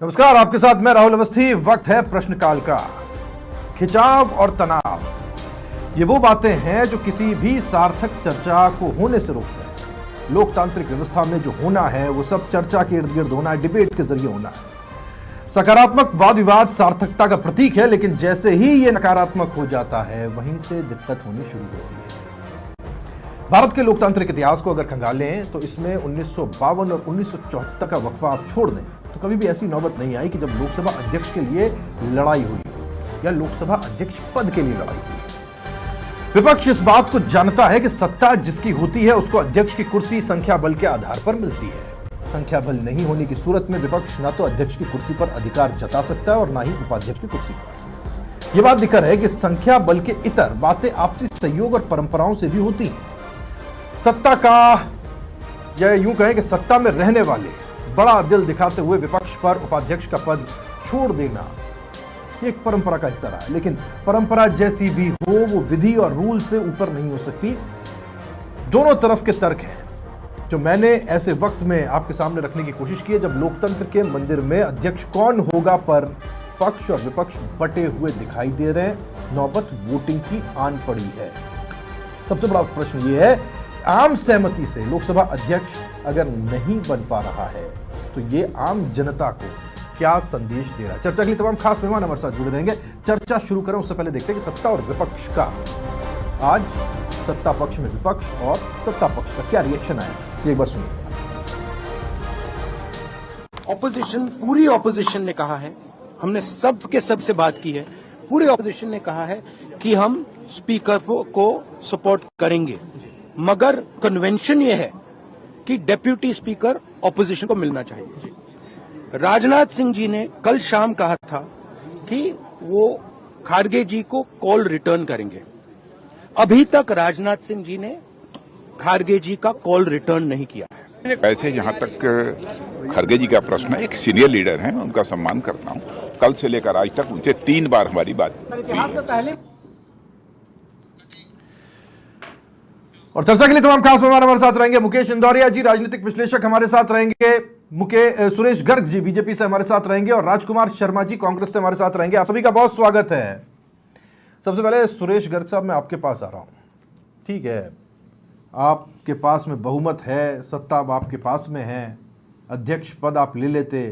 नमस्कार, आपके साथ मैं राहुल अवस्थी। वक्त है प्रश्नकाल का। खिंचाव और तनाव, ये वो बातें हैं जो किसी भी सार्थक चर्चा को होने से रोकते हैं। लोकतांत्रिक व्यवस्था में जो होना है वो सब चर्चा के इर्द गिर्द होना है, डिबेट के जरिए होना है। सकारात्मक वाद विवाद सार्थकता का प्रतीक है, लेकिन जैसे ही ये नकारात्मक हो जाता है वहीं से दिक्कत होनी शुरू होती है। भारत के लोकतांत्रिक इतिहास को अगर खंगालें तो इसमें 1952 और 1974 का वक्फा आप छोड़ दें तो कभी भी ऐसी नौबत नहीं आई कि जब लोकसभा अध्यक्ष के लिए लड़ाई हुई या लोकसभा अध्यक्ष पद के लिए लड़ाई हुई। विपक्ष इस बात को जानता है कि सत्ता जिसकी होती है उसको अध्यक्ष की कुर्सी संख्या बल के आधार पर मिलती है। संख्या बल नहीं होने की सूरत में विपक्ष ना तो अध्यक्ष की कुर्सी पर अधिकार जता सकता है और ना ही उपाध्यक्ष की कुर्सी पर। यह बात दिक्कत है कि संख्या बल के इतर बातें आपसी सहयोग और परंपराओं से भी होती हैं। सत्ता का, या यूं कहें कि सत्ता में रहने वाले बड़ा दिल दिखाते हुए विपक्ष पर उपाध्यक्ष का पद छोड़ देना एक परंपरा का हिस्सा रहा है, लेकिन परंपरा जैसी भी हो वो विधि और रूल से ऊपर नहीं हो सकती। दोनों तरफ के तर्क हैं जो मैंने ऐसे वक्त में आपके सामने रखने की कोशिश की है जब लोकतंत्र के मंदिर में अध्यक्ष कौन होगा पर पक्ष और विपक्ष बटे हुए दिखाई दे रहे हैं। नौबत वोटिंग की आन पड़ी है। सबसे बड़ा प्रश्न यह है, आम सहमति से लोकसभा अध्यक्ष अगर नहीं बन पा रहा है तो ये आम जनता को क्या संदेश दे रहा है। चर्चा के लिए तमाम खास मेहमान हमारे साथ जुड़े रहेंगे। चर्चा शुरू करें उससे पहले देखते हैं कि सत्ता और विपक्ष का आज सत्ता पक्ष में विपक्ष और सत्ता पक्ष का क्या रिएक्शन आया, ये एक बार सुनिए। ऑपोजिशन, पूरी ऑपोजिशन ने कहा है, हमने सब के सब से बात की है, पूरी ऑपोजिशन ने कहा है कि हम स्पीकर को सपोर्ट करेंगे, मगर कन्वेंशन ये है कि डेप्यूटी स्पीकर ऑपोजिशन को मिलना चाहिए। राजनाथ सिंह जी ने कल शाम कहा था कि वो खारगे जी को कॉल रिटर्न करेंगे। अभी तक राजनाथ सिंह जी ने खारगे जी का कॉल रिटर्न नहीं किया है। वैसे जहां तक खड़गे जी का प्रश्न है, एक सीनियर लीडर हैं, मैं उनका सम्मान करता हूं। कल से लेकर आज तक उनसे 3 बार हमारी बात हुई। और चर्चा के लिए तमाम खास मेहमान हमारे साथ रहेंगे। मुकेश इंदौरिया जी राजनीतिक विश्लेषक हमारे साथ रहेंगे, सुरेश गर्ग जी बीजेपी से हमारे साथ रहेंगे और राजकुमार शर्मा जी कांग्रेस से हमारे साथ रहेंगे। आप सभी का बहुत स्वागत है। सबसे पहले सुरेश गर्ग साहब, मैं आपके पास आ रहा हूं। ठीक है, आपके पास में बहुमत है, सत्ता अब आपके पास में है, अध्यक्ष पद आप ले लेते,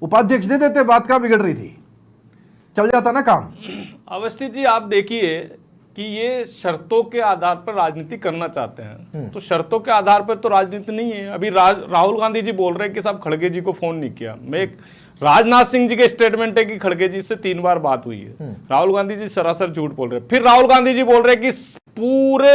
उपाध्यक्ष दे देते, बात कहां बिगड़ रही थी, चल जाता ना काम। अवस्थी जी, आप देखिए कि ये शर्तों के आधार पर राजनीति करना चाहते हैं, तो शर्तों के आधार पर तो राजनीति नहीं है। अभी राहुल गांधी जी बोल रहे हैं कि साहब खड़गे जी को फोन नहीं किया। मैं एक राजनाथ सिंह जी के स्टेटमेंट है कि खड़गे जी से 3 बार बात हुई है। राहुल गांधी जी सरासर झूठ बोल रहे हैं। फिर राहुल गांधी जी बोल रहे हैं कि पूरे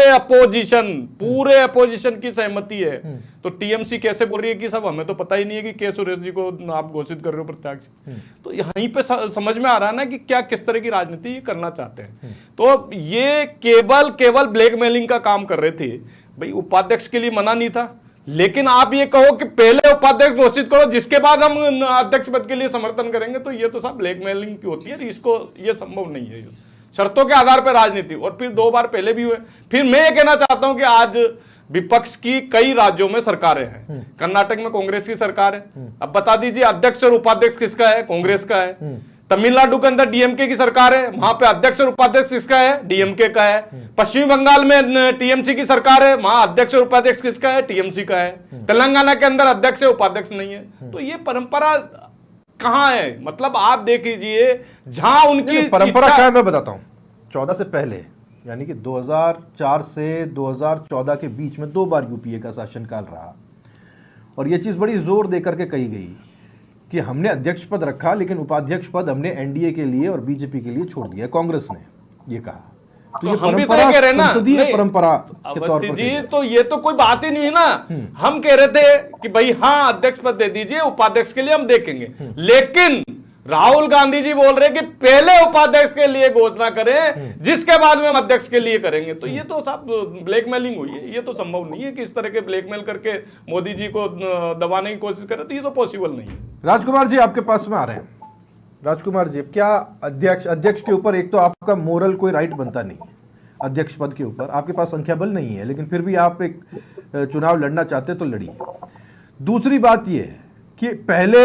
अपोजिशन की सहमति है। तो टीएमसी कैसे बोल रही है कि साहब हमें तो पता ही नहीं है कि के सुरेश जी को आप घोषित कर रहे हो प्रत्याशी। तो यहीं पे समझ में आ रहा है ना कि क्या किस तरह की राजनीति करना चाहते हैं। तो ये केवल ब्लैकमेलिंग का काम कर रहे थे। भाई उपाध्यक्ष के लिए मना नहीं था, लेकिन आप ये कहो कि पहले उपाध्यक्ष घोषित करो जिसके बाद हम अध्यक्ष पद के लिए समर्थन करेंगे, तो ये तो सब ब्लैकमेलिंग की होती है। इसको ये संभव नहीं है। शर्तों के आधार पर राजनीति, और फिर 2 बार पहले भी हुए। फिर मैं ये कहना चाहता हूं कि आज विपक्ष की कई राज्यों में सरकारें हैं। कर्नाटक में कांग्रेस की सरकार है। अब बता दीजिए अध्यक्ष और उपाध्यक्ष किसका है? कांग्रेस का है। तमिलनाडु के अंदर डीएमके की सरकार है, वहां पे अध्यक्ष और उपाध्यक्ष किसका है? डीएमके का है। पश्चिम बंगाल में टीएमसी की सरकार है, वहां अध्यक्ष और उपाध्यक्ष किसका है? टीएमसी का है। तेलंगाना के अंदर अध्यक्ष और उपाध्यक्ष नहीं है। तो ये परंपरा कहां है? मतलब आप देख लीजिए जहां उनकी परंपरा क्या है मैं बताता हूं। 14 से पहले, यानी कि 2004 से 2014 के बीच में 2 बार यूपीए का शासनकाल रहा, और यह चीज बड़ी जोर देकर के कही गई कि हमने अध्यक्ष पद रखा लेकिन उपाध्यक्ष पद हमने एनडीए के लिए और बीजेपी के लिए छोड़ दिया। कांग्रेस ने ये कहा। तो ये परंपरा संसदीय परंपरा के तौर पर जी, तो ये तो कोई बात ही नहीं है ना। हम कह रहे थे कि भाई हाँ अध्यक्ष पद दे दीजिए, उपाध्यक्ष के लिए हम देखेंगे। लेकिन राहुल गांधी जी बोल रहे कि पहले उपाध्यक्ष के लिए घोषणा करें जिसके बाद में हम अध्यक्ष के लिए करेंगे। तो ये तो सब ब्लैकमेलिंग हुई है। ये तो संभव नहीं है कि इस तरह के ब्लैकमेल करके मोदी जी को दबाने की कोशिश करें, तो ये तो पॉसिबल नहीं है। राजकुमार जी आपके पास में आ रहे हैं। राजकुमार जी, क्या अध्यक्ष के ऊपर एक तो आपका मोरल कोई राइट बनता नहीं है, अध्यक्ष पद के ऊपर आपके पास संख्या बल नहीं है, लेकिन फिर भी आप एक चुनाव लड़ना चाहते तो लड़िए। दूसरी बात यह है कि पहले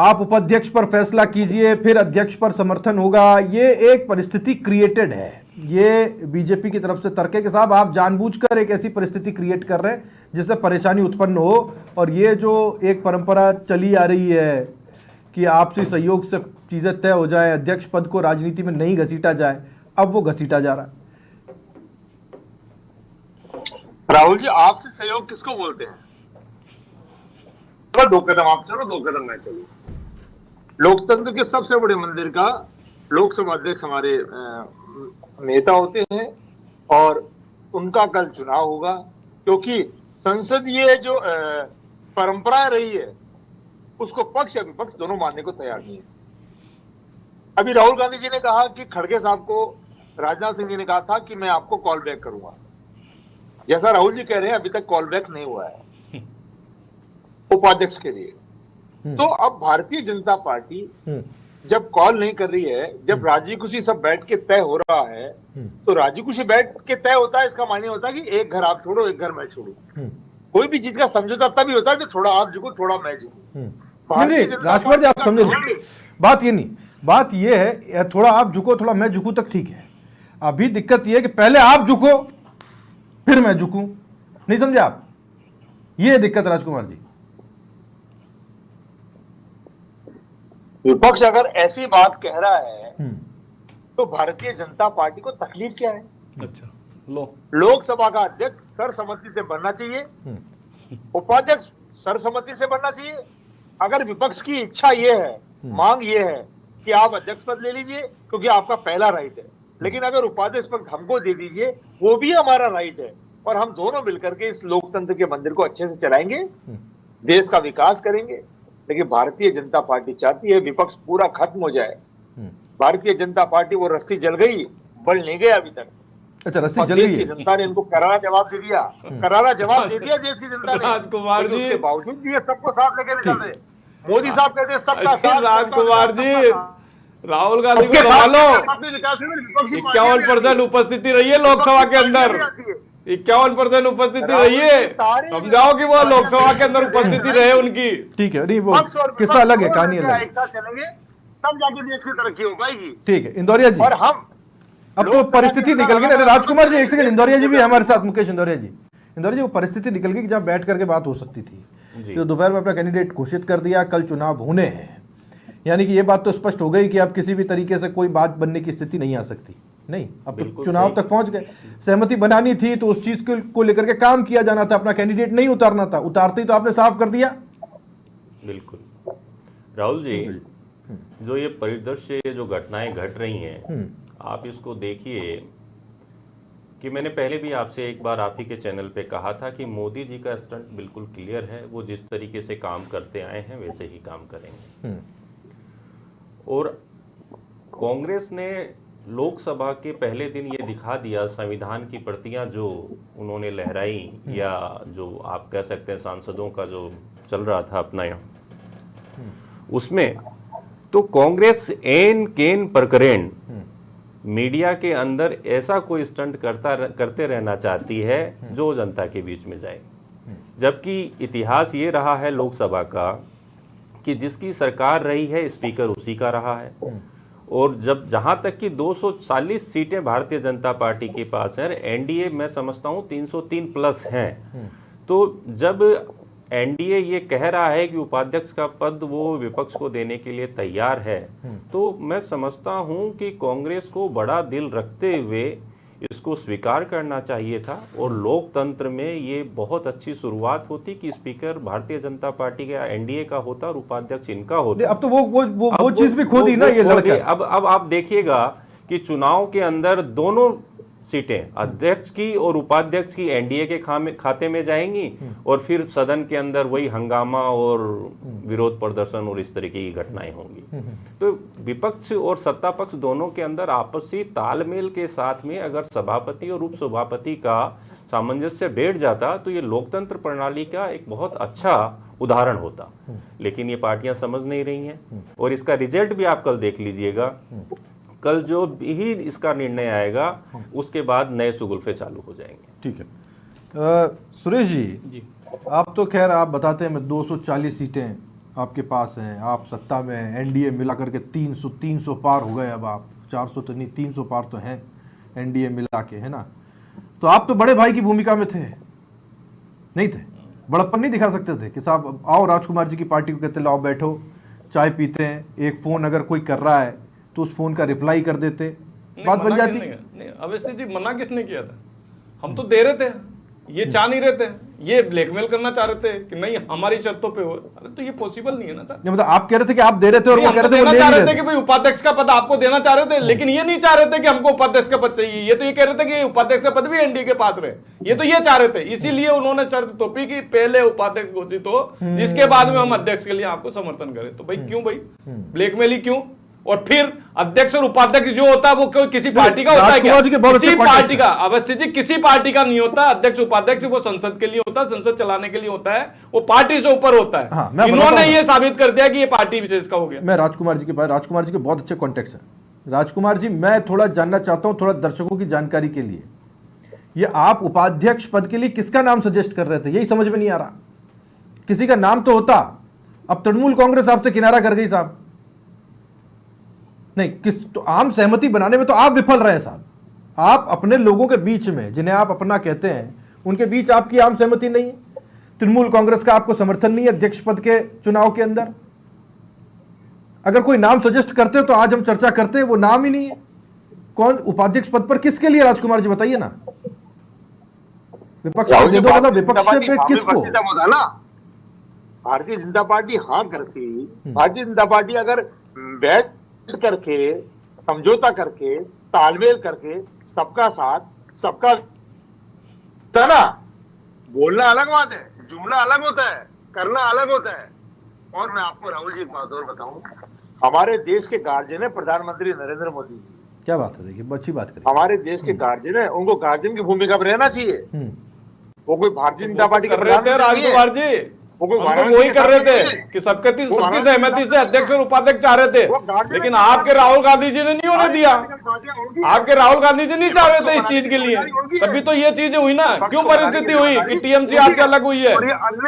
आप उपाध्यक्ष पर फैसला कीजिए, फिर अध्यक्ष पर समर्थन होगा, ये एक परिस्थिति क्रिएटेड है। ये बीजेपी की तरफ से तर्क है कि साहब आप जानबूझकर एक ऐसी परिस्थिति क्रिएट कर रहे हैं जिससे परेशानी उत्पन्न हो, और ये जो एक परंपरा चली आ रही है कि आपसी सहयोग से चीजें तय हो जाए, अध्यक्ष पद को राजनीति में नहीं घसीटा जाए, अब वो घसीटा जा रहा है। राहुल जी, आपसे सहयोग किसको बोलते हैं? चलो 2 कदम आप चलो, 2 कदम मैं चलूं। लोकतंत्र के सबसे बड़े मंदिर का लोकसभा अध्यक्ष हमारे नेता होते हैं और उनका कल चुनाव होगा, क्योंकि संसदीय जो परंपरा रही है उसको पक्ष या विपक्ष दोनों मानने को तैयार नहीं है। अभी राहुल गांधी जी ने कहा कि खड़गे साहब को राजनाथ सिंह जी ने कहा था कि मैं आपको कॉल बैक करूंगा। जैसा राहुल जी कह रहे हैं अभी तक कॉल बैक नहीं हुआ है उपाध्यक्ष के लिए। तो अब भारतीय जनता पार्टी जब कॉल नहीं कर रही है, जब राजी खुशी सब बैठ के तय हो रहा है, तो राजी खुशी बैठ के तय होता है, इसका मायने होता है कि एक घर आप छोड़ो एक घर मैं छोड़ू। कोई भी चीज का समझौता तभी होता है कि थोड़ा आप झुको थोड़ा मैं झुकूं। नहीं राजकुमार जी, आप समझे बात ये नहीं, बात ये है थोड़ा आप झुको थोड़ा मैं झुकूं तक ठीक है। अभी दिक्कत ये है कि पहले आप झुको फिर मैं झुकूं, नहीं समझे आप? ये दिक्कत राजकुमार जी। विपक्ष अगर ऐसी बात कह रहा है तो भारतीय जनता पार्टी को तकलीफ क्या है? अच्छा, लो, लोकसभा का अध्यक्ष सर्वसम्मति से बनना चाहिए, उपाध्यक्ष सर्वसम्मति से बनना चाहिए। अगर विपक्ष की इच्छा ये है, मांग ये है कि आप अध्यक्ष पद ले लीजिए क्योंकि आपका पहला राइट है, लेकिन अगर उपाध्यक्ष पद हमको दे दीजिए वो भी हमारा राइट है, और हम दोनों मिलकर के इस लोकतंत्र के मंदिर को अच्छे से चलाएंगे, देश का विकास करेंगे। लेकिन भारतीय जनता पार्टी चाहती है विपक्ष पूरा खत्म हो जाए। भारतीय जनता पार्टी वो रस्सी जल गई, बल नहीं गया अभी तक। अच्छा, रस्सी जल गई है। जनता ने इनको करारा जवाब दे दिया, करारा जवाब दे दिया देश की जनता ने। राजकुमार जी, उसके बावजूद भी ये सबको साथ लेके निकल रहे। मोदी साहब कहते हैं सबका साथ। राजकुमार जी, राहुल गांधी को संभालो। 51% उपस्थिति रही है लोकसभा के अंदर, 51% उपस्थिति रही है। समझाओ कि वो लोकसभा के अंदर उपस्थिति रहे उनकी। ठीक है, नहीं वो किस्सा अलग है, कहानी अलग है। चलेंगे तब जाके देश की तरक्की हो पाएगी। ठीक है इंदौरिया जी, और हम अब तो परिस्थिति निकल गई ना। राजकुमार जी एक सेकंड, इंदौरिया जी भी हमारे साथ, मुकेश इंदौरिया जी। इंदौरिया जी, वो परिस्थिति निकल गई कि जब बैठ करके बात हो सकती थी, जो दोपहर में अपना कैंडिडेट घोषित कर दिया, कल चुनाव होने हैं, यानी कि ये बात तो स्पष्ट हो गई कि अब किसी भी तरीके से कोई बात बनने की स्थिति नहीं आ सकती। नहीं, अब तो चुनाव तक पहुंच गए, सहमति बनानी थी तो उस चीज को लेकर के काम किया जाना था, अपना कैंडिडेट नहीं उतारना था। उतारते ही तो आपने साफ कर दिया। बिल्कुल राहुल जी, जो ये परिदृश्य, जो घटनाएं घट रही हैं, आप इसको देखिए कि मैंने पहले भी आपसे एक बार आप ही के चैनल पे कहा था कि मोदी जी का स्टंट बिल्कुल क्लियर है। वो जिस तरीके से काम करते आए हैं वैसे ही काम करेंगे। और कांग्रेस ने लोकसभा के पहले दिन ये दिखा दिया, संविधान की प्रतियां जो उन्होंने लहराई, या जो आप कह सकते हैं सांसदों का जो चल रहा था अपना यहाँ, उसमें तो कांग्रेस एन केन प्रकरण मीडिया के अंदर ऐसा कोई स्टंट करते रहना चाहती है जो जनता के बीच में जाए। जबकि इतिहास ये रहा है लोकसभा का कि जिसकी सरकार रही है स्पीकर उसी का रहा है, और जब जहां तक कि 240 सीटें भारतीय जनता पार्टी के पास है, एनडीए मैं समझता हूं 303 प्लस हैं। तो जब एनडीए ये कह रहा है कि उपाध्यक्ष का पद वो विपक्ष को देने के लिए तैयार है, तो मैं समझता हूं कि कांग्रेस को बड़ा दिल रखते हुए इसको स्वीकार करना चाहिए था, और लोकतंत्र में ये बहुत अच्छी शुरुआत होती कि स्पीकर भारतीय जनता पार्टी का एनडीए का होता और उपाध्यक्ष इनका होता। अब तो वो चीज भी खो दी ना ये लड़के। अब आप देखिएगा कि चुनाव के अंदर दोनों सीटें अध्यक्ष की और उपाध्यक्ष की एनडीए के खाते में जाएंगी, और फिर सदन के अंदर वही हंगामा और विरोध प्रदर्शन और इस तरीके की घटनाएं होंगी। तो विपक्ष और सत्ता पक्ष दोनों के अंदर आपसी तालमेल के साथ में अगर सभापति और उपसभापति का सामंजस्य बैठ जाता तो ये लोकतंत्र प्रणाली का एक बहुत अच्छा उदाहरण होता। लेकिन ये पार्टियां समझ नहीं रही हैं, और इसका रिजल्ट भी आप कल देख लीजिएगा। कल जो भी इसका निर्णय आएगा उसके बाद नए सुगुल्फे चालू हो जाएंगे। ठीक है सुरेश जी, आप तो खैर आप बताते हैं 240 सीटें आपके पास हैं, आप सत्ता में हैं, एनडीए मिला करके 300 पार हो गए, अब आप 400 तो नहीं 300 पार तो हैं एनडीए मिला के, है ना। तो आप तो बड़े भाई की भूमिका में थे, नहीं थे? बड़प्पन नहीं दिखा सकते थे कि साहब आओ राजकुमार जी की पार्टी को कहते लाओ बैठो चाय पीते हैं, एक फ़ोन अगर कोई कर रहा है तो उस फ़ोन का रिप्लाई कर देते, बात बन जाती। नहीं, अवस्थी जी मना किसने किया था? हम तो दे रहे थे, ये चाह नहीं रहे थे, ये ब्लैकमेल करना चाह रहे थे कि नहीं हमारी शर्तों पे हो। अरे तो ये पॉसिबल नहीं है ना सर। मतलब आप कह रहे थे कि आप दे रहे थे और वो कह रहे थे वो ले चाह नहीं रहे रहे थे कि भाई उपाध्यक्ष का पद आपको देना चाह रहे थे, लेकिन ये नहीं चाह रहे थे कि हमको उपाध्यक्ष का पद चाहिए। ये तो ये कह रहे थे कि उपाध्यक्ष का पद भी एनडीए के पास रहे, ये तो ये चाह रहे थे। इसीलिए उन्होंने शर्त थोपी कि पहले उपाध्यक्ष घोषित हो, इसके बाद में हम अध्यक्ष के लिए आपको समर्थन करें। तो भाई क्यों भाई ब्लैकमेल ही क्यों? और फिर अध्यक्ष और उपाध्यक्ष जो होता है वो कोई किसी पार्टी का होता है क्या? किसी पार्टी का, अवस्थी जी किसी पार्टी का नहीं होता अध्यक्ष उपाध्यक्ष, वो संसद के लिए होता है, संसद चलाने के लिए होता है, वो पार्टी से ऊपर होता है। हाँ, इन्होंने ये साबित कर दिया कि ये पार्टी विशेष का हो गया। मैं राजकुमार जी के पास, राजकुमार जी के बहुत अच्छे कॉन्टेक्ट हैं। राजकुमार जी मैं थोड़ा जानना चाहता हूं, थोड़ा दर्शकों की जानकारी के लिए, ये आप उपाध्यक्ष पद के लिए किसका नाम सजेस्ट कर रहे थे? यही समझ में नहीं आ रहा। किसी का नाम तो होता, अब तृणमूल कांग्रेस आपसे किनारा कर गई साहब। नहीं, किस तो आम सहमति बनाने में तो आप विफल रहे साहब। आप अपने लोगों के बीच में, जिन्हें आप अपना कहते हैं, उनके बीच आपकी आम सहमति नहीं है। तृणमूल कांग्रेस का आपको समर्थन नहीं है अध्यक्ष पद के चुनाव के अंदर। अगर कोई नाम सजेस्ट करते तो आज हम चर्चा करते, वो नाम ही नहीं है। कौन उपाध्यक्ष पद पर किसके लिए राजकुमार जी बताइए ना? विपक्ष को दे दो, मतलब विपक्ष पे किसको? भारतीय जनता पार्टी हाँ करती, भारतीय जनता पार्टी अगर बैठ करके समझौता करके तालमेल करके सबका साथ सबका ना, बोलना अलग बात है, जुमला अलग होता है, करना अलग होता है। और मैं आपको राहुल जी एक बात और बताऊं, हमारे देश के गार्जियन है प्रधानमंत्री नरेंद्र मोदी जी। क्या बात है, देखिए अच्छी बात करिए। हमारे देश के गार्जियन है, उनको गार्जियन की भूमिका में रहना चाहिए। वो कोई भारतीय जनता पार्टी का राजकुमार जी वही कर रहे थे कि सबकी सहमति से अध्यक्ष और उपाध्यक्ष चाह रहे थे, लेकिन आपके राहुल गांधी जी ने नहीं होने दिया। आपके राहुल गांधी जी नहीं चाह रहे थे इस चीज के लिए, तभी तो ये चीजें हुई ना। क्यों परिस्थिति हुई कि टीएमसी आपसे अलग हुई है?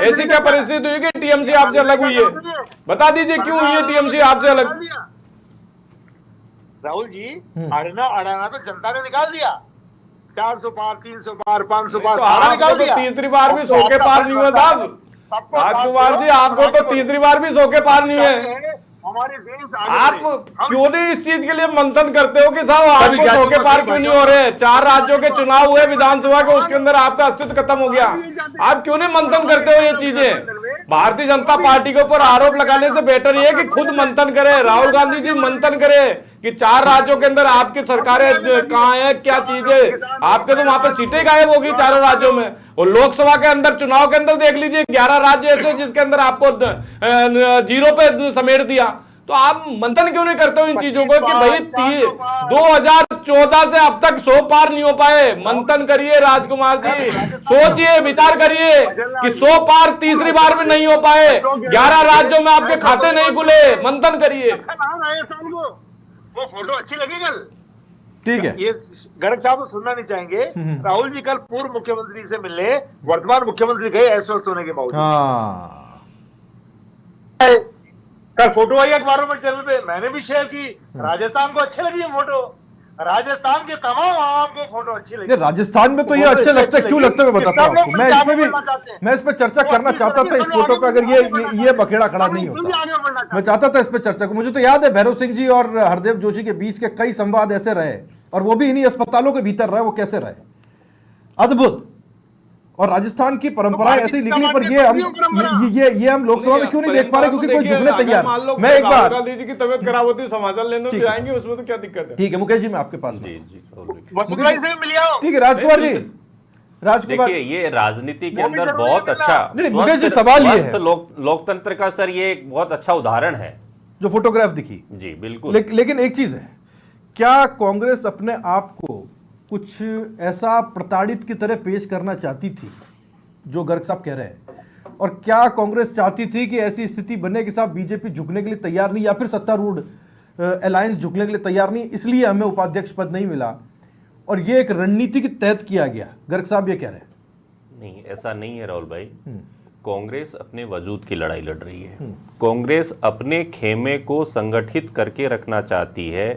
ऐसी क्या परिस्थिति हुई कि टीएमसी आपसे अलग हुई है? बता दीजिए क्यों हुई है टीएमसी आपसे अलग? राहुल जी अड़ाना तो जनता ने निकाल दिया, 400 पार, 300 पार, 500 पार, तो आपको तो तीसरी बार भी 100 के पार नहीं हुआ साहब। राजकुमार जी आपको तो तीसरी बार भी 100 के पार नहीं है। हमारे देश आप क्यों नहीं इस चीज के लिए मंथन करते हो कि साहब आपको 100 के पार क्यों नहीं हो रहे? 4 राज्यों के चुनाव हुए विधानसभा के, उसके अंदर आपका अस्तित्व खत्म हो गया। आप क्यों नहीं मंथन करते हो ये चीजें? भारतीय जनता पार्टी के ऊपर आरोप लगाने से बेटर ये कि खुद मंथन करे, राहुल गांधी जी मंथन करे कि 4 राज्यों के अंदर आपकी सरकारें कहाँ है, क्या चीजें। आपके तो वहां पे सीटें गायब होगी चारों राज्यों में। और लोकसभा के अंदर चुनाव के अंदर देख लीजिए 11 राज्य ऐसे जिसके अंदर आपको 0 पे समेट दिया। तो आप मंथन क्यों नहीं करते हो इन चीजों को कि भाई 2014 से अब तक 100 पार नहीं हो पाए? मंथन करिए राजकुमार जी, सोचिए, विचार करिए कि 100 पार तीसरी बार भी नहीं हो पाए, 11 राज्यों में आपके खाते नहीं खुले। मंथन करिए। वो फोटो अच्छी लगी कल, ठीक है। ये गर्ग साहब तो सुनना नहीं चाहेंगे। राहुल जी कल पूर्व मुख्यमंत्री से मिलने वर्तमान मुख्यमंत्री गए अस्वस्थ होने के बावजूद। कल फोटो आई अखबारों में चैनल पे, मैंने भी शेयर की। राजस्थान को अच्छी लगी फोटो, राजस्थान के तमाम आवाम को फोटो अच्छी लगी। राजस्थान में तो ये अच्छे लगते हैं, क्यों लगते हैं मैं बताता हूँ आपको। मैं इस पे चर्चा करना चाहता था, इस फोटो पे अगर ये बखेड़ा खड़ा नहीं होता, मैं चाहता था इस पे चर्चा को। मुझे तो याद है भैरव सिंह जी और हरदेव जोशी के बीच के कई संवाद ऐसे रहे, और वो भी इन्हीं अस्पतालों के भीतर रहे। वो कैसे रहे? अद्भुत। और राजस्थान की परंपराएं ऐसी निकली, पर ये हम लोकसभा में क्यों नहीं देख पा रहे? क्योंकि कोई झुकने तैयार। मैं एक बार गांधी जी की तबीयत खराब होती, समाचार लेने तो जाएंगे, उसमें तो क्या दिक्कत है? ठीक है मुकेश जी, मैं आपके पास। ठीक है राजकुमार जी, देखिए ये राजनीति के अंदर बहुत अच्छा मुकेश जी सवाल ये है, लोकतंत्र का सर ये एक बहुत अच्छा उदाहरण है जो फोटोग्राफ दिखी। जी बिल्कुल। लेकिन एक चीज है, क्या कांग्रेस अपने आप को कुछ ऐसा प्रताड़ित की तरह पेश करना चाहती थी जो गर्ग साहब कह रहे हैं? और क्या कांग्रेस चाहती थी कि ऐसी स्थिति बने कि साहब बीजेपी झुकने के लिए तैयार नहीं, या फिर सत्तारूढ़ अलायंस झुकने के लिए तैयार नहीं, इसलिए हमें उपाध्यक्ष पद नहीं मिला, और ये एक रणनीति के तहत किया गया? गर्ग साहब ये कह रहे हैं। नहीं, ऐसा नहीं है राहुल भाई। कांग्रेस अपने वजूद की लड़ाई लड़ रही है। कांग्रेस अपने खेमे को संगठित करके रखना चाहती है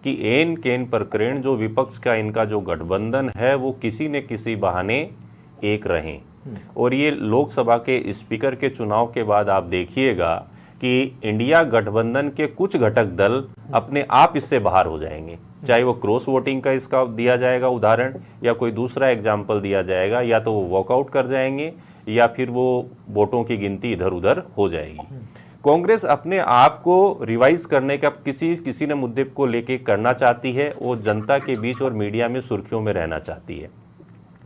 कि एन केन प्रकरण जो विपक्ष का इनका जो गठबंधन है वो किसी न किसी बहाने एक रहें। और ये लोकसभा के स्पीकर के चुनाव के बाद आप देखिएगा कि इंडिया गठबंधन के कुछ घटक दल अपने आप इससे बाहर हो जाएंगे, चाहे वो क्रॉस वोटिंग का इसका दिया जाएगा उदाहरण या कोई दूसरा एग्जाम्पल दिया जाएगा, या तो वो वॉकआउट कर जाएंगे या फिर वो वोटों की गिनती इधर उधर हो जाएगी। कांग्रेस अपने आप को रिवाइज करने का किसी न मुद्दे को लेके करना चाहती है, वो जनता के बीच और मीडिया में सुर्खियों में रहना चाहती है,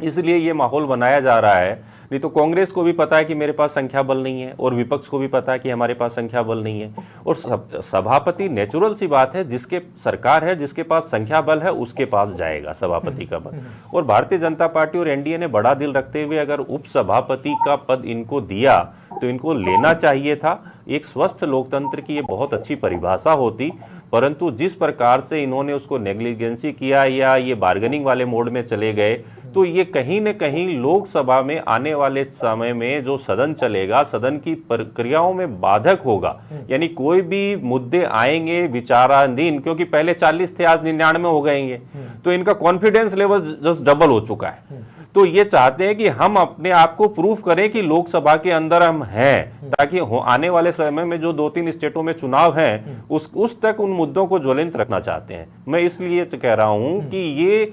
इसलिए ये माहौल बनाया जा रहा है। नहीं तो कांग्रेस को भी पता है कि मेरे पास संख्या बल नहीं है और विपक्ष को भी पता है कि हमारे पास संख्या बल नहीं है। और सभापति नेचुरल सी बात है, जिसके सरकार है जिसके पास संख्या बल है उसके पास जाएगा सभापति का पद। और भारतीय जनता पार्टी और एनडीए ने बड़ा दिल रखते हुए अगर उपसभापति का पद इनको दिया तो इनको लेना चाहिए था। एक स्वस्थ लोकतंत्र की ये बहुत अच्छी परिभाषा होती, परंतु जिस प्रकार से इन्होंने उसको नेग्लिजेंसी किया या ये बार्गेनिंग वाले मोड में चले गए, तो ये कहीं न कहीं लोकसभा में आने वाले समय में जो सदन चलेगा, सदन की प्रक्रियाओं में बाधक होगा। यानी कोई भी मुद्दे आएंगे विचाराधीन, क्योंकि पहले 40 थे आज 99 हो गएंगे, तो इनका कॉन्फिडेंस लेवल जस्ट डबल हो चुका है। तो ये चाहते हैं कि हम अपने आप को प्रूफ करें कि लोकसभा के अंदर हम हैं, ताकि आने वाले समय में जो 2-3 स्टेटों में चुनाव हैं उस तक उन मुद्दों को ज्वलंत रखना चाहते हैं। मैं इसलिए कह रहा हूं कि ये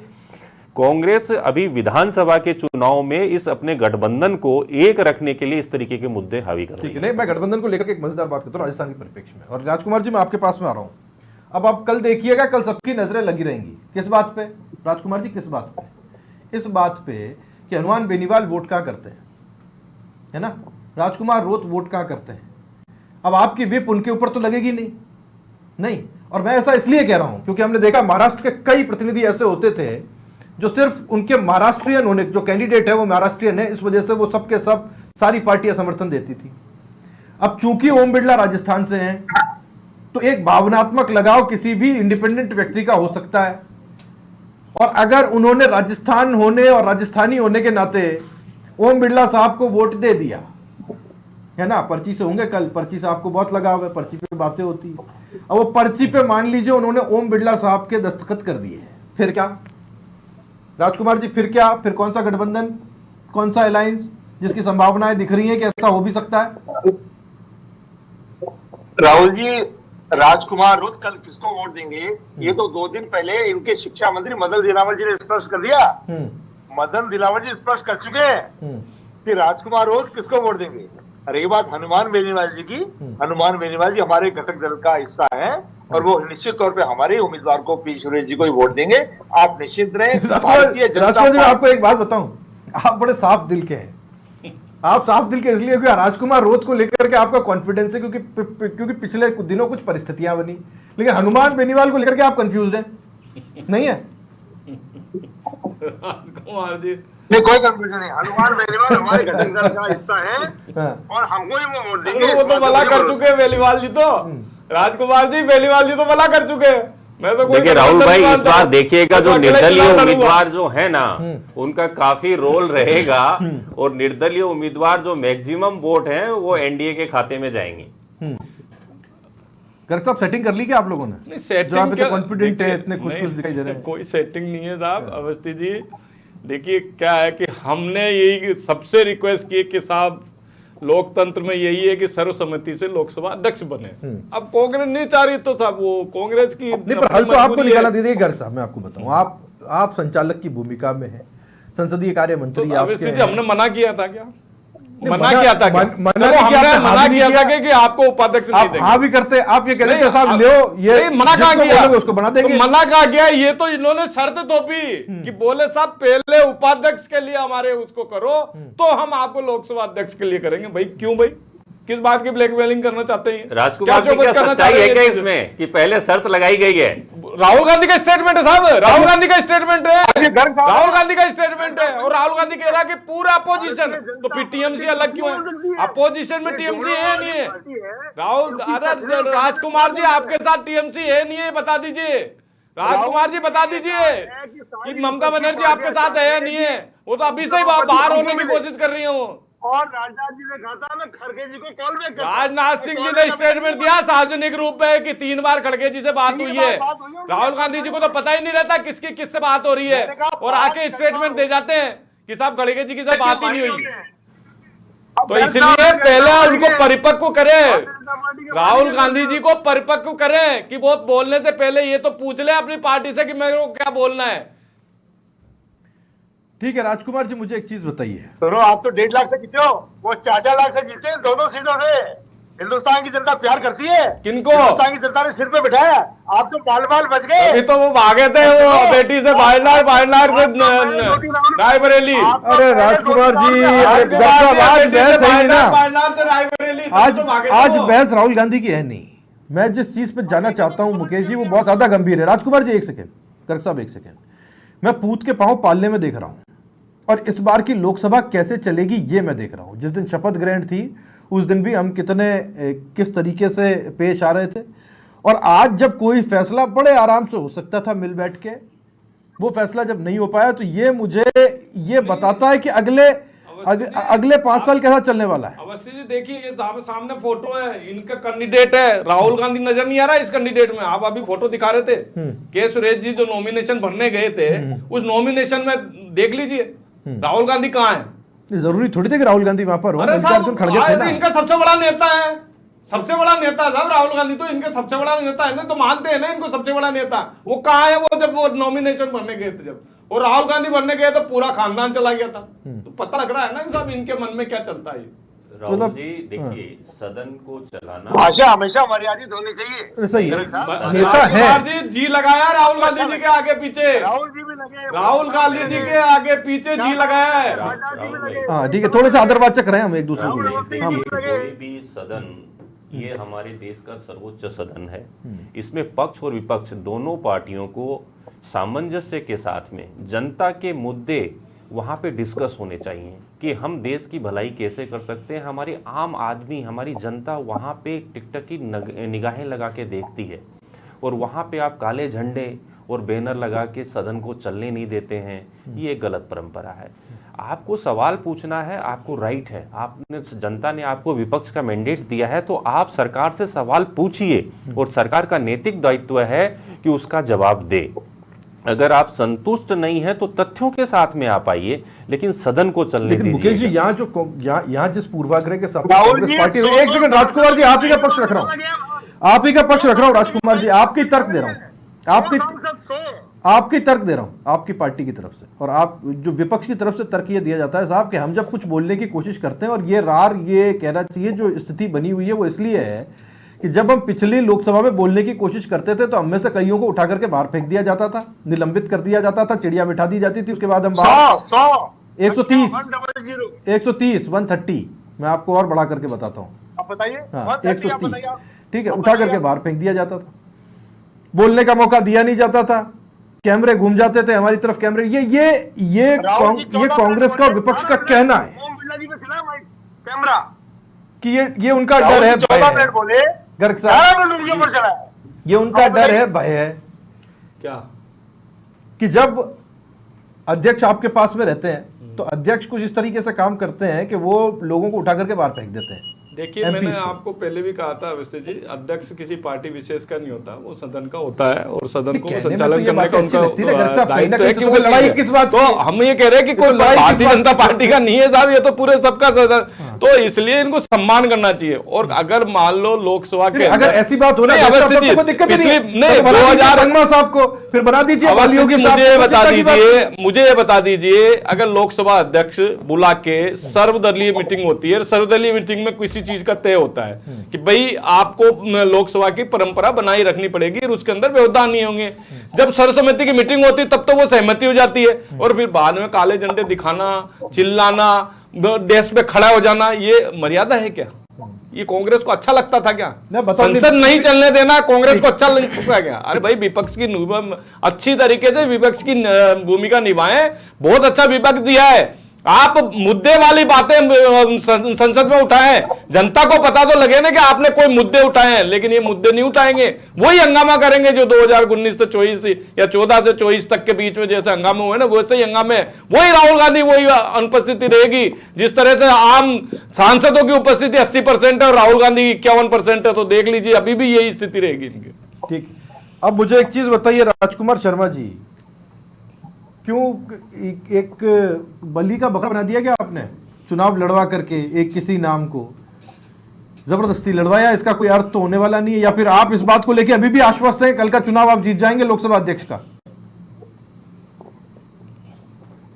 कांग्रेस अभी विधानसभा के चुनाव में इस अपने गठबंधन को एक रखने के लिए इस तरीके के मुद्दे हावी कर रही है। ठीक है, नहीं मैं गठबंधन को लेकर एक मजेदार बात करता हूँ राजस्थान के परिप्रेक्ष्य में। और राजकुमार जी मैं आपके पास में आ रहा हूँ। अब आप कल देखिएगा, कल सबकी नजरें लगी रहेंगी किस बात पे राजकुमार जी, किस बात पे? इस बात पे कि हनुमान बेनीवाल वोट कहाँ करते हैं, है ना, राजकुमार रोत वोट कहाँ करते हैं। अब आपकी विप उनके ऊपर तो लगेगी नहीं। और मैं ऐसा इसलिए कह रहा हूं क्योंकि हमने देखा महाराष्ट्र के कई प्रतिनिधि ऐसे होते थे जो सिर्फ उनके महाराष्ट्रियन होने, जो कैंडिडेट है वो महाराष्ट्रियन है, इस वजह से वो सबके सब सारी पार्टियां समर्थन देती थी। अब चूंकि ओम बिरला राजस्थान से हैं, तो एक भावनात्मक लगाव किसी भी इंडिपेंडेंट व्यक्ति का हो सकता है। और अगर उन्होंने राजस्थान होने और राजस्थानी होने के नाते ओम बिरला साहब को वोट दे दिया, है ना, पर्ची से होंगे कल, पर्ची से आपको बहुत लगाव है, पर्ची पे बातें होती है। अब वो पर्ची पे मान लीजिए उन्होंने ओम बिरला साहब के दस्तखत कर दिए, फिर क्या राजकुमार जी, फिर क्या? फिर कौन सा गठबंधन, कौन सा अलायंस जिसकी संभावनाएं दिख रही है कि ऐसा हो भी सकता है? राहुल जी, राजकुमार रुत कल किसको वोट देंगे, ये तो 2 दिन पहले इनके शिक्षा मंत्री मदन दिलावर जी ने स्पष्ट कर दिया। मदन दिलावर जी स्पष्ट कर चुके हैं कि राजकुमार रुत किसको वोट देंगे। रही बात हनुमान बेनीवाल जी की, हनुमान बेनीवाल जी हमारे घटक दल का हिस्सा है और वो निश्चित तौर पे हमारे उम्मीदवार को पी सुरेश जी को ही वोट देंगे, आप निश्चिंत रहें। राजकुमार जी आपको एक बात बताऊं, आप बड़े साफ दिल के हैं। आप साफ दिल के इसलिए क्योंकि राजकुमार रोत को लेकर के आपका कॉन्फिडेंस है, क्योंकि पिछले कुछ दिनों कुछ परिस्थितियां बनी, लेकिन हनुमान बेनीवाल को लेकर के आप कंफ्यूज हैं, नहीं है? राजकुमार जी नहीं, कोई कंफ्यूजन नहीं, हनुमान बेनीवाल हमारे घटक दल का हिस्सा है और हमको ही वो वोट देंगे। वो तो भला कर चुके हैं बेनीवाल जी, तो राजकुमार जी बेनीवाल जी तो भला कर चुके हैं। मैं तो देखिए राहुल भाई, इस बार देखिएगा जो निर्दलीय उम्मीदवार जो है ना, उनका काफी रोल रहेगा और निर्दलीय उम्मीदवार जो मैक्सिमम वोट हैं वो एनडीए के खाते में जाएंगे। गर्ग साहब सेटिंग कर ली क्या आप लोगों ने? नहीं, सेटिंग जो आप इतने क्या, कॉन्फिडेंट है, इतने खुश दिखाई दे रहे हैं। कोई सेटिंग नहीं है साहब। अवस्थी जी देखिए क्या है कि हमने यही सबसे रिक्वेस्ट की कि साहब लोकतंत्र में यही है कि सर्वसम्मति से लोकसभा अध्यक्ष बने। अब कांग्रेस नहीं चाह रही तो साहब वो कांग्रेस की नहीं, पर हल तो आपको निकालना दीजिए। गर्ग साहब मैं आपको बताऊं, आप संचालक की भूमिका में है, संसदीय कार्य मंत्री आपके, हमने मना किया था क्या? मना किया था क्या? मना किया था कि आपको उपाध्यक्ष नहीं देंगे। हाँ भी करते, आप ये कहते थे साहब लो, ये मना कहा गया, उसको बना देंगे। मना कहा गया, ये तो इन्होंने शर्त थोपी कि बोले साहब पहले उपाध्यक्ष के लिए हमारे उसको करो तो हम आपको लोकसभा अध्यक्ष के लिए करेंगे। भाई क्यों भाई, किस बात की ब्लैकमेलिंग करना चाहते हैं? राजकुमार जी क्या सच्चाई है क्या इसमें कि पहले शर्त लगाई गई है? राहुल गांधी का स्टेटमेंट है साहब, राहुल गांधी का स्टेटमेंट है, राहुल गांधी का स्टेटमेंट है। और राहुल गांधी कह रहा है कि पूरा अपोजिशन, तो फिर टीएमसी अलग क्यों है? अपोजिशन में टीएमसी है नहीं है? राहुल, अरे राजकुमार जी आपके साथ टीएमसी है नहीं है, बता दीजिए। राजकुमार जी बता दीजिए कि ममता बनर्जी आपके साथ है या नहीं है? वो तो अभी से ही बाहर होने की कोशिश कर रही है वो। और राजनाथ जी ने कहा था मैं खड़गे जी को कॉल बैक करता हूं। राजनाथ सिंह जी ने स्टेटमेंट दिया सार्वजनिक रूप में कि 3 बार खड़गे जी से बात हुई है। राहुल गांधी जी को तो पता ही नहीं रहता किसकी किससे बात हो रही है, और आके स्टेटमेंट दे जाते हैं कि साहब खड़गे जी की साथ बात ही नहीं हुई। तो इसलिए पहले उनको परिपक्व करें, राहुल गांधी जी को परिपक्व करें कि वो बोलने से पहले ये तो पूछ ले अपनी पार्टी से कि मेरे को क्या बोलना है। ठीक है राजकुमार जी, मुझे एक चीज बताइए। तो आप तो 1.5 लाख से जीते हो, वो 4-4 लाख से जीते हैं दोनों सीटों से। हिंदुस्तान की जनता प्यार करती है। किनको? हिंदुस्तान की जनता ने सिर पे बिठाया, आप तो बाल बाल बच गए। अभी तो वो भागे थे, वो बेटी से बायलार से रायबरेली। अरे राजकुमार जी, आज बहस है ही ना, आज बहस राहुल गांधी की है नहीं। मैं जिस चीज पे जाना चाहता हूं मुकेश जी, वो बहुत ज्यादा गंभीर है। राजकुमार जी एक सेकेंड, गर्ग साहब एक सेकेंड, मैं पूत के पांव पालने में देख रहा हूं, और इस बार की लोकसभा कैसे चलेगी ये मैं देख रहा हूं। जिस दिन शपथ ग्रहण थी उस दिन भी हम किस तरीके से पेश आ रहे थे, और आज जब कोई फैसला बड़े आराम से हो सकता था मिल बैठ के, वो फैसला जब नहीं हो पाया, तो ये मुझे ये बताता है कि अगले 5 साल कैसा चलने वाला है। अवश्य जी, देखिए ये सामने फोटो है, इनका कैंडिडेट है राहुल गांधी, नजर नहीं आ रहा इस कैंडिडेट में। आप अभी फोटो दिखा रहे थे के सुरेश जी जो नॉमिनेशन भरने गए थे, उस नॉमिनेशन में देख लीजिए राहुल गांधी कहाँ है। जरूरी थोड़ी थी कि राहुल गांधी वहां पर हो, अरे साहब, खड़गे थे ना। इनका सबसे बड़ा नेता है, सबसे बड़ा नेता साहब राहुल गांधी, तो इनका सबसे बड़ा नेता है ना, तो मानते हैं ना इनको सबसे बड़ा नेता। वो कहाँ है वो जब वो नॉमिनेशन भरने गए थे, जब और राहुल गांधी भरने गए तो पूरा खानदान चला गया था। तो पता लग रहा है ना साहब इनके मन में क्या चलता है। राहुल जी देखिए, सदन को चलाना भाषा हमेशा मर्यादित होनी चाहिए। सही है, नेता है जी लगाया राहुल गांधी जी के आगे पीछे, राहुल जी भी लगे, राहुल गांधी जी के आगे पीछे जी लगाया है। हाँ ठीक है, थोड़े से आदरवाचक रहे हम एक दूसरे को। कोई भी सदन, ये हमारे देश का सर्वोच्च सदन है, इसमें पक्ष और विपक्ष दोनों पार्टियों को सामंजस्य के साथ में जनता के मुद्दे वहाँ पे डिस्कस होने चाहिए कि हम देश की भलाई कैसे कर सकते हैं। हमारी आम आदमी, हमारी जनता वहाँ पे टिकटकी निगाहें लगा के देखती है, और वहाँ पे आप काले झंडे और बैनर लगा के सदन को चलने नहीं देते हैं, ये एक गलत परंपरा है। आपको सवाल पूछना है, आपको राइट है, आपने, जनता ने आपको विपक्ष का मैंडेट दिया है, तो आप सरकार से सवाल पूछिए, और सरकार का नैतिक दायित्व है कि उसका जवाब दे। अगर आप संतुष्ट नहीं है तो तथ्यों के साथ में आप आइए, लेकिन सदन को चलने दीजिए। मुकेश जी, यहाँ जिस पूर्वाग्रह के साथ कांग्रेस पार्टी, एक सेकंड राजकुमार जी, आप ही का पक्ष रख रहा हूँ, आप ही का पक्ष रख रहा हूँ राजकुमार जी, आपकी तर्क दे रहा हूँ, आपकी तर्क दे रहा हूँ आपकी पार्टी की तरफ से। और आप जो विपक्ष की तरफ से तर्क ये दिया जाता है साहब कि हम जब कुछ बोलने की कोशिश करते हैं, और ये कहना चाहिए जो स्थिति बनी हुई है वो इसलिए है कि जब हम पिछली लोकसभा में बोलने की कोशिश करते थे तो हम में से कईयों को उठा करके बाहर फेंक दिया जाता था, निलंबित कर दिया जाता था, चिड़िया बिठा दी जाती थी, उसके बाद हम 130 130 मैं आपको और बढ़ा करके बताता हूँ, आप बताइए। हाँ 130 ठीक है, उठा करके बाहर फेंक दिया जाता था, बोलने का मौका दिया नहीं जाता था, कैमरे घूम जाते थे हमारी तरफ कैमरे। ये कांग्रेस का और विपक्ष का कहना है कैमरा कि ये उनका डर है, भय है। गर्ग साहब, ये उनका डर है, भय है क्या कि जब अध्यक्ष आपके पास में रहते हैं तो अध्यक्ष कुछ इस तरीके से काम करते हैं कि वो लोगों को उठा करके बाहर फेंक देते हैं। देखिए, मैंने आपको पहले भी कहा था अवस्थी जी, अध्यक्ष किसी पार्टी विशेष का नहीं होता, वो सदन का होता है, और सदन को संचालन करने का उनका दायित्व है कि वो लड़ाई किस बात। तो हम ये कह रहे हैं कि कोई भारतीय जनता पार्टी का नहीं है साहब, ये तो पूरे सबका सदन, तो इसलिए इनको सम्मान करना चाहिए। और अगर मान लो लोकसभा के अगर ऐसी बात हो रही है तो दिक्कत नहीं, 2000 साहब को फिर बना दीजिए। मुझे ये बता दीजिए, अगर लोकसभा अध्यक्ष बुला के सर्वदलीय मीटिंग होती है, सर्वदलीय मीटिंग में किसी चीज का तय होता है कि भाई आपको लोकसभा की परंपरा बनाई रखनी पड़ेगी और उसके अंदर व्यवधान नहीं होंगे, जब सर्वसम्मति की मीटिंग होती है तब तो वो सहमति हो जाती है, और फिर बाद में काले झंडे दिखाना, चिल्लाना, डेस्क पे खड़ा हो जाना, ये मर्यादा है क्या? ये कांग्रेस को अच्छा लगता था क्या? संसद नहीं चलने देना कांग्रेस को अच्छा लगता क्या? अरे भाई, विपक्ष की अच्छी तरीके से विपक्ष की भूमिका निभाएं, बहुत अच्छा विपक्ष दिया है। आप मुद्दे वाली बातें संसद में उठाएं, जनता को पता तो लगे ना कि आपने कोई मुद्दे उठाए हैं, लेकिन ये मुद्दे नहीं उठाएंगे, वही हंगामा करेंगे जो 2019 से 24 या 14 से 24 तक के बीच में जैसे हंगामे हुए ना, वैसे ही हंगामे, वही राहुल गांधी वही अनुपस्थिति रहेगी। जिस तरह से आम सांसदों की उपस्थिति 80% है और राहुल गांधी की 51% है, तो देख लीजिए अभी भी यही स्थिति रहेगी इनकी। ठीक, अब मुझे एक चीज बताइए राजकुमार शर्मा जी, क्यों एक बलि का बकरा बना दिया क्या आपने चुनाव लड़वा करके एक किसी नाम को जबरदस्ती लड़वाया? इसका कोई अर्थ तो होने वाला नहीं है, या फिर आप इस बात को लेकर अभी भी आश्वस्त हैं कल का चुनाव आप जीत जाएंगे लोकसभा अध्यक्ष का?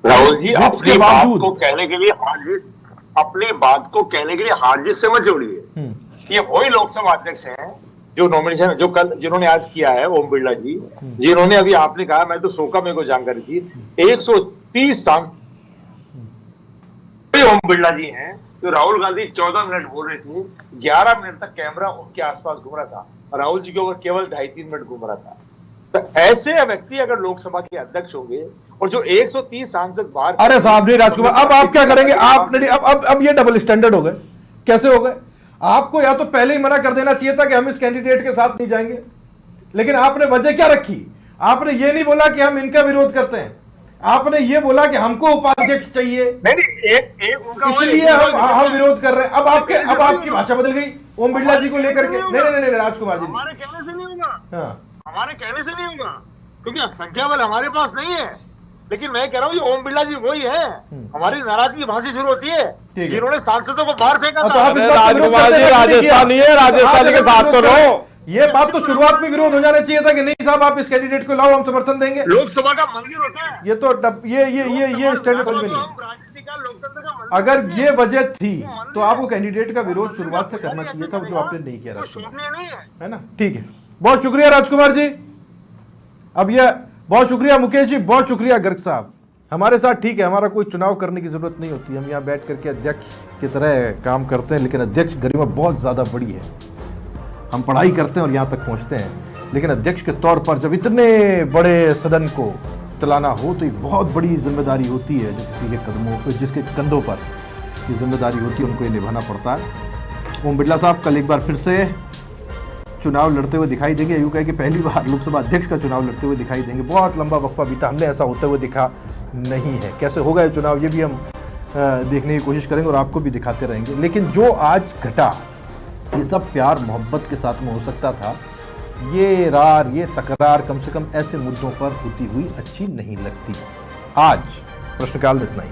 राहुल जी अपनी बात को कहने के लिए हार जीत, अपनी बात को कहने के लिए हार जीत से मत जोड़िए। ये वही लोकसभा अध्यक्ष हैं जो नॉमिनेशन जो कल जिन्होंने आज किया है, ओम बिरला जी, जिन्होंने अभी आपने कहा, मैं तो शोका मेरे को जानकारी थी, 130 ओम बिरला जी हैं जो राहुल गांधी 14 मिनट बोल रहे थे, 11 मिनट तक कैमरा उनके आसपास घूम रहा था, राहुल जी के ऊपर केवल 2.5-3 मिनट घूम रहा था। तो ऐसे व्यक्ति अगर लोकसभा के अध्यक्ष होंगे और जो 130 सांसद बाहर, अरे साहब नहीं राजकुमार, अब आप क्या करेंगे? आपने अब ये डबल स्टैंडर्ड हो गए, कैसे हो गए? आपको या तो पहले ही मना कर देना चाहिए था कि हम इस कैंडिडेट के साथ नहीं जाएंगे, लेकिन आपने वजह क्या रखी? आपने ये नहीं बोला कि हम इनका विरोध करते हैं, आपने ये बोला कि हमको उपाध्यक्ष चाहिए, इसलिए हम विरोध कर रहे हैं। अब आपकी भाषा बदल गई ओम बिरला जी को लेकर के। नहीं राजकुमार जी, हमारे कहने से नहीं होगा, हाँ, हमारे कहने से नहीं होगा, क्योंकि संख्या बल हमारे पास नहीं है। लेकिन मैं कह रहा हूँ ओम बिरला जी वही है, हमारी नाराजगी वहां से शुरू होती है जिन्होंने सांसदों को बाहर फेंका था। राजस्थानी है, राजस्थानी के साथ तो रहो। ये बात तो शुरुआत में विरोध हो जाना चाहिए था कि नहीं साहब आप इस कैंडिडेट को लाओ, हम समर्थन देंगे। लोकसभा का मंदिर होता है ये तो ये स्टैंडर्ड समझ में नहीं। लोकतंत्र का मंदिर, अगर ये वजह थी तो आपको कैंडिडेट का विरोध शुरुआत से करना चाहिए था, जो आपने नहीं किया नहीं है ना। ठीक है, बहुत शुक्रिया राजकुमार जी। अब यह बहुत शुक्रिया मुकेश जी, बहुत शुक्रिया गर्ग साहब हमारे साथ। ठीक है, हमारा कोई चुनाव करने की जरूरत नहीं होती, हम यहाँ बैठ करके अध्यक्ष की तरह काम करते हैं, लेकिन अध्यक्ष गरिमा बहुत ज़्यादा बड़ी है। हम पढ़ाई करते हैं और यहाँ तक पहुँचते हैं, लेकिन अध्यक्ष के तौर पर जब इतने बड़े सदन को चलाना हो तो एक बहुत बड़ी जिम्मेदारी होती है, जो किसी के कदमों पर, जिसके कंधों पर ये जिम्मेदारी होती है, उनको ये निभाना पड़ता है। ओम बिरला साहब कल एक बार फिर से चुनाव लड़ते हुए दिखाई देंगे, यूँ कहे कि पहली बार लोकसभा अध्यक्ष का चुनाव लड़ते हुए दिखाई देंगे। बहुत लंबा वक्फा बीता, हमने ऐसा होते हुए दिखा नहीं है। कैसे होगा ये चुनाव, ये भी हम देखने की कोशिश करेंगे और आपको भी दिखाते रहेंगे। लेकिन जो आज घटा, ये सब प्यार मोहब्बत के साथ में हो सकता था। ये रार, ये तकरार कम से कम ऐसे मुद्दों पर होती हुई अच्छी नहीं लगती। आज प्रश्नकाल में इतना ही।